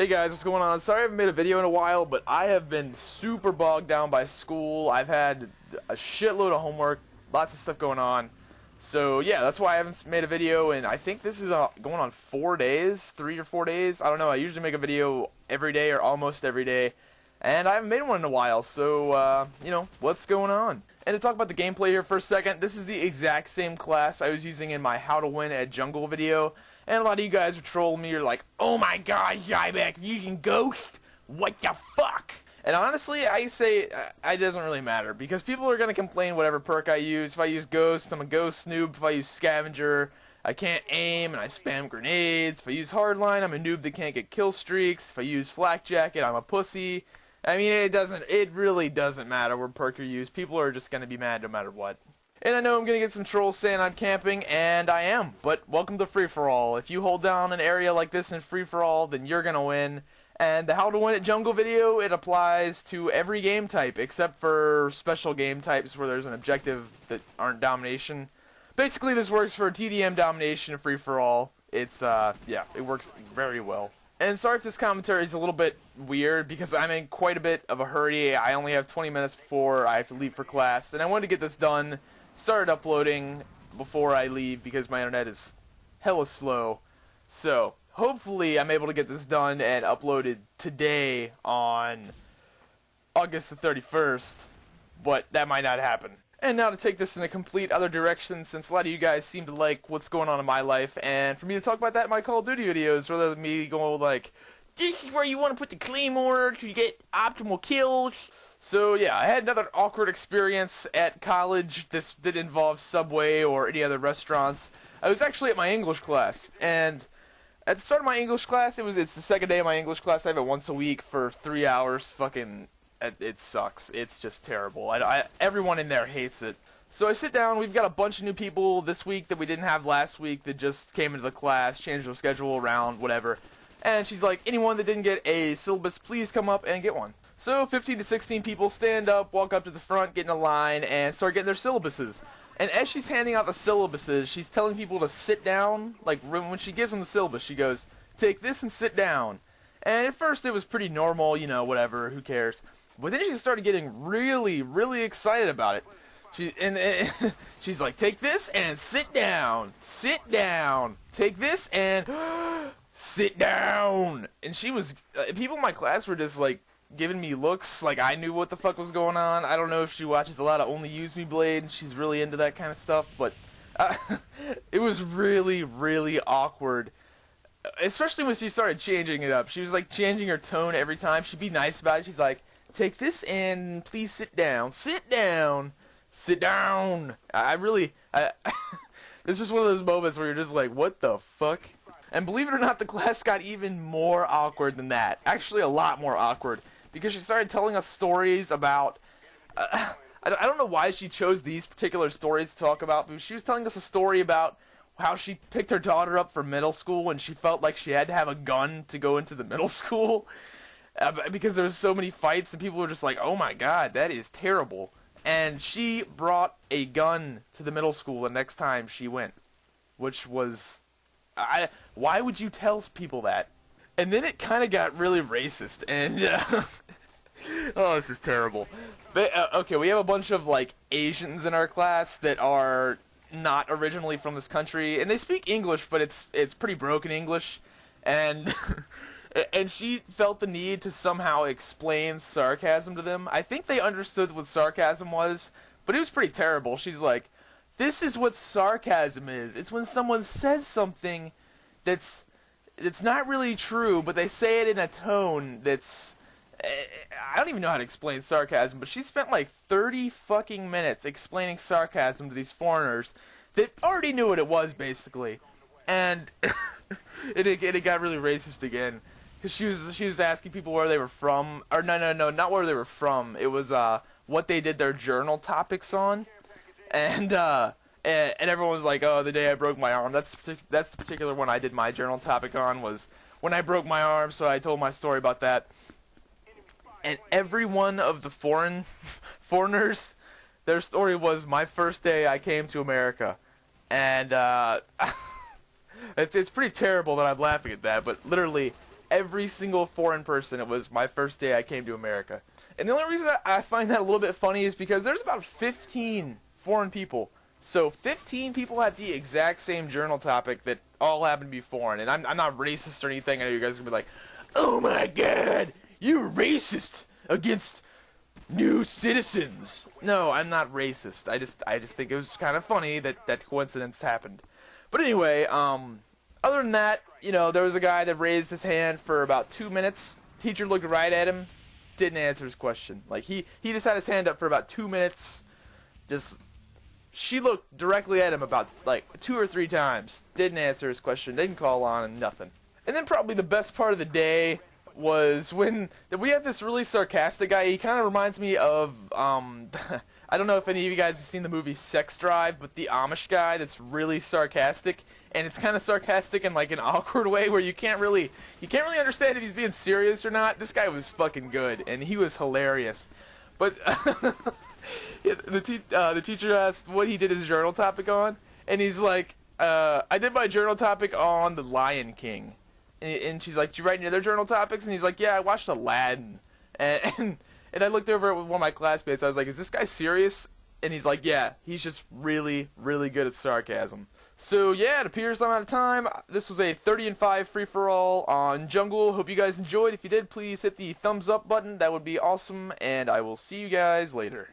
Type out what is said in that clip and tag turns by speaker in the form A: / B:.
A: Hey guys, what's going on? Sorry I haven't made a video in a while, but I have been super bogged down by school. I've had a shitload of homework, lots of stuff going on. So yeah, that's why I haven't made a video, and I think this is going on 4 days, 3 or 4 days. I don't know, I usually make a video every day or almost every day, and I haven't made one in a while, so, you know, what's going on? And to talk about the gameplay here for a second, this is the exact same class I was using in my How to Win at Jungle video. And a lot of you guys are trolling me. You're like, oh my god, Zyback, you're using Ghost? What the fuck? And honestly, I say it doesn't really matter, because people are going to complain whatever perk I use. If I use Ghost, I'm a Ghost noob. If I use Scavenger, I can't aim and I spam grenades. If I use Hardline, I'm a noob that can't get kill streaks. If I use Flak Jacket, I'm a pussy. I mean, it really doesn't matter what perk you use. People are just going to be mad no matter what. And I know I'm going to get some trolls saying I'm camping, and I am, but welcome to free-for-all. If you hold down an area like this in free-for-all, then you're going to win. And the How to Win at Jungle video, it applies to every game type, except for special game types where there's an objective that aren't domination. Basically, this works for TDM domination and free-for-all. It's, yeah, it works very well. And sorry if this commentary is a little bit weird, because I'm in quite a bit of a hurry. I only have 20 minutes before I have to leave for class, and I wanted to get this done. Started uploading before I leave because my internet is hella slow. So, hopefully I'm able to get this done and uploaded today on August the 31st, but that might not happen. And now to take this in a complete other direction, since a lot of you guys seem to like what's going on in my life, and for me to talk about that in my Call of Duty videos, rather than me going like, this is where you want to put the claymore to get optimal kills. So yeah, I had another awkward experience at college. This didn't involve Subway or any other restaurants. I was actually at my English class, and at the start of my English class, it's the second day of my English class. I have it once a week for 3 hours. Fucking, it sucks. It's just terrible. Everyone in there hates it. So I sit down. We've got a bunch of new people this week that we didn't have last week that just came into the class, changed their schedule around, whatever. And she's like, anyone that didn't get a syllabus, please come up and get one. So 15 to 16 people stand up, walk up to the front, get in a line, and start getting their syllabuses. And as she's handing out the syllabuses, she's telling people to sit down. Like, when she gives them the syllabus, she goes, take this and sit down. And at first it was pretty normal, you know, whatever, who cares. But then she started getting really, really excited about it. She's like, take this and sit down. Sit down. Take this and sit down. And she was, people in my class were just like, giving me looks like I knew what the fuck was going on. I don't know if she watches a lot of Only Use Me Blade and she's really into that kind of stuff, but it was really, really awkward. Especially when she started changing it up. She was like changing her tone every time. She'd be nice about it. She's like, take this and please sit down. Sit down. Sit down. It's just one of those moments where you're just like, what the fuck? And believe it or not, the class got even more awkward than that. Actually, a lot more awkward. Because she started telling us stories about... I don't know why she chose these particular stories to talk about, but she was telling us a story about how she picked her daughter up for middle school and she felt like she had to have a gun to go into the middle school. Because there was so many fights and people were just like, oh my god, that is terrible. And she brought a gun to the middle school the next time she went. Which was... why would you tell people that? And then it kind of got really racist, and oh, this is terrible. But, okay, we have a bunch of like Asians in our class that are not originally from this country, and they speak English, but it's pretty broken English, and and she felt the need to somehow explain sarcasm to them. I think they understood what sarcasm was, but it was pretty terrible. She's like, this is what sarcasm is. It's when someone says something that's not really true, but they say it in a tone that's... I don't even know how to explain sarcasm, but she spent like 30 fucking minutes explaining sarcasm to these foreigners that already knew what it was, basically. And it got really racist again. Because she was asking people where they were from. Or no, not where they were from. It was what they did their journal topics on. And everyone was like, oh, the day I broke my arm. That's the particular one I did my journal topic on, was when I broke my arm, so I told my story about that. And every one of the foreigners, their story was my first day I came to America. And it's pretty terrible that I'm laughing at that, but literally every single foreign person. It was my first day I came to America. And the only reason I find that a little bit funny is because there's about 15 foreign people. So 15 people had the exact same journal topic that all happen to be foreign. And I'm not racist or anything. I know you guys are going to be like, oh my god, you're racist against new citizens. No, I'm not racist. I just think it was kind of funny that coincidence happened. But anyway, other than that, you know, there was a guy that raised his hand for about 2 minutes. Teacher looked right at him, didn't answer his question. Like, he just had his hand up for about 2 minutes. She looked directly at him about, like, 2 or 3 times. Didn't answer his question, didn't call on him, nothing. And then probably the best part of the day was when we had this really sarcastic guy. He kind of reminds me of, I don't know if any of you guys have seen the movie Sex Drive, but the Amish guy that's really sarcastic. And it's kind of sarcastic in like an awkward way where you can't really understand if he's being serious or not. This guy was fucking good, and he was hilarious. But the teacher asked what he did his journal topic on, and he's like, I did my journal topic on the Lion King. And she's like, did you write any other journal topics? And he's like, yeah, I watched Aladdin. And I looked over at one of my classmates. I was like, is this guy serious? And he's like, yeah, he's just really, really good at sarcasm. So yeah, it appears I'm out of time. This was a 30-5 free-for-all on Jungle. Hope you guys enjoyed. If you did, please hit the thumbs up button. That would be awesome. And I will see you guys later.